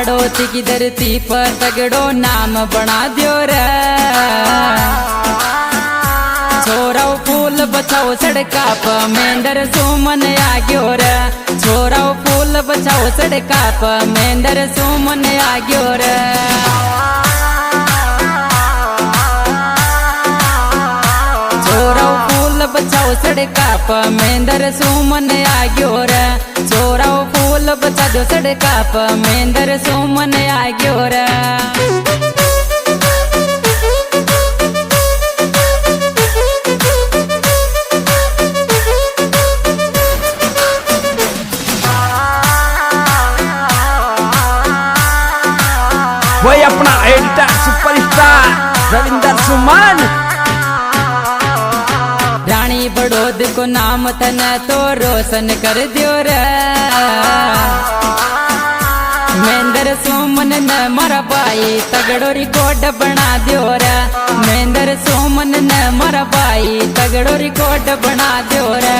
हाड़ोती की धरती पर तगड़ो नाम बना दियो रे। छोराओ फूल बचाओ सड़का प मेंदर सुमन आ गयो रे। छोराओ फूल बचाओ सड़का प मेंदर सुमन आ गयो रे। छोराओ फूल बचाओ सड़का प मेंदर सुमन आ गयो रे। छोराओ फूल बचा दो सड़का प मेंदर सुमन आ गयो रे। वही अपना एडिटर सुपरस्टार रविंदर सुमन। रानी बड़ौद को नाम तने तो रोशन कर दियो रे। मेंदर सुमन ने मारा भाई तगड़ो रिकॉर्ड बना दियो रे। मेंदर सुमन ने मारा भाई तगड़ो रिकॉर्ड बना दियो रे।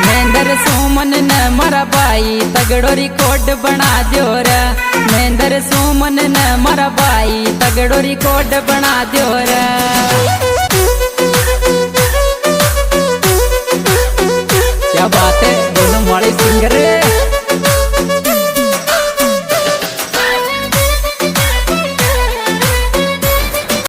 मेंदर सुमन ने मारा भाई तगड़ो रिकॉर्ड बना दियो रे। मेंदर सुमन ने मारा भाई तगड़ो रिकॉर्ड बना दियो रे।